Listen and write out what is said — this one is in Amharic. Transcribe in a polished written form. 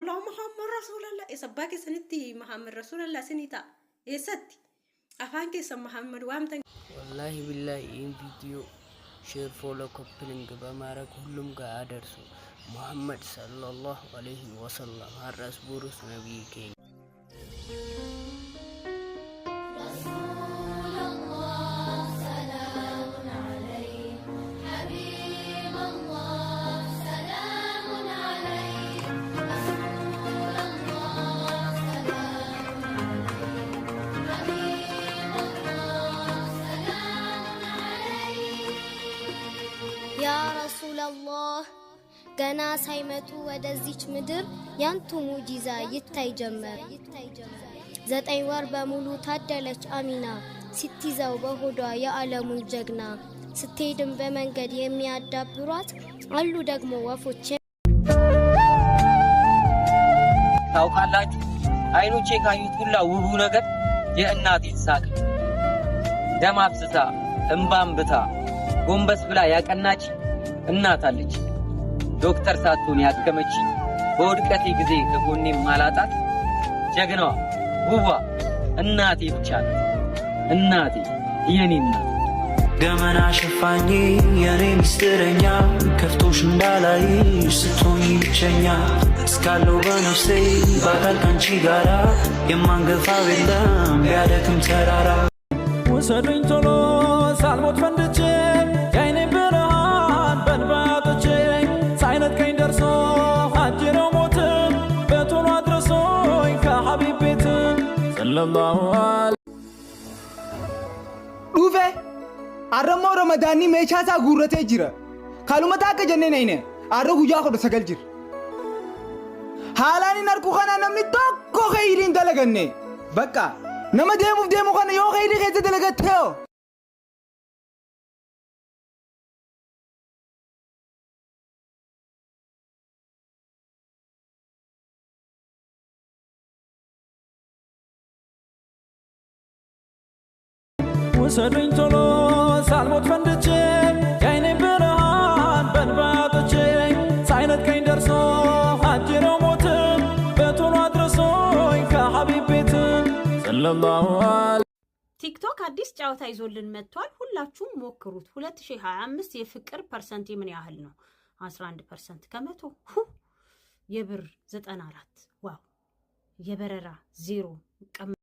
لا محمد رسول الله إسباك سنتي محمد رسول الله سنتا إيستي أفانك اسم محمد وامتن والله بالله إن فيديو شير فولو كوبلينج بمارا كلهم قادرسو محمد صلى الله عليه وسلم هرس بورس نبي كين يا رسول الله ገና ሳይመጡ ወደዚች ምድር ያንቱ ሙጂዛ ይታይ ጀመር 9 ወር በሙሉ ታደለች አሚና ስትይዘው በሆዷ የዓለሙን ጀግና ስትሄድም በመንገድ የሚያዳብሯት አሉ ደግሞ ወፎች ታውቃላችሁ አይኖቼ ካዩት ሁላ ውቡ ነገር የእናት ይሳቅ ደም አፍስሳ እንባን ብታ ጎንበስ ብላ ያቀናች እናት አለች ዶክተር ሳትሆን ያከመች በውድቀቴ ጊዜ ከጎኔ ማላጣት ጀግናዋ ውቧ እናቴ ብቻ ናት እናቴ የኔ እናት ገመና ሸፋኝ የኔ ምስጢረኛ ከፍቶሽ እንዳላይ ስትሆኚ ብቸኛ እስካለው በነፍሴ በአካል ካንቺ ጋራ የማንገፋው የለም ቢያደክም ተራራ ወሰዱኝ ቶሎ ሳልሞት ፈንድቼ የዓይኔ ብርሃን በእንባ አጥቼ ሳይነጥቀኝ ደርሶ አጅሬው ሞት በቶሎ አድርሶኝ ከሐቢብ ቤት ሰለላሁ ዐለይሂ ዱፌ አረሞ ረመዳኒ ሜቻሳ ጉረቴ ጅረ ካሉመታ ከጀኔ ነይነ አረ ጉያ ኮዶ ሰገል ጅር ሃላኒ ነርኩ ኸና ነምኒ ቶኮ ኸይሪን ደለገኔ በቃ ነመ ደሙ ኸነ ዮ ኸይሪ ኸዘ ደለገተዮ ወሰዱኝ ቶሎ ሳልሞት ፈንድቼ የዓይኔ ብርሃን በእንባ አጥቼ ሳይነጥቀኝ ደርሶ አጅሬው ሞት በቶሎ አድርሶኝ ከሐቢብ ቤት ሰለላሁ ዐለይሂ ቲክቶክ አዲስ ጨዋታ ይዞልን መጥቷል ሁላችሁም ሞክሩት 2025 የፍቅር ፐርሰንት ምን ያህል ነው 11% ከመቶ የብር 94 ዋው የበረራ 0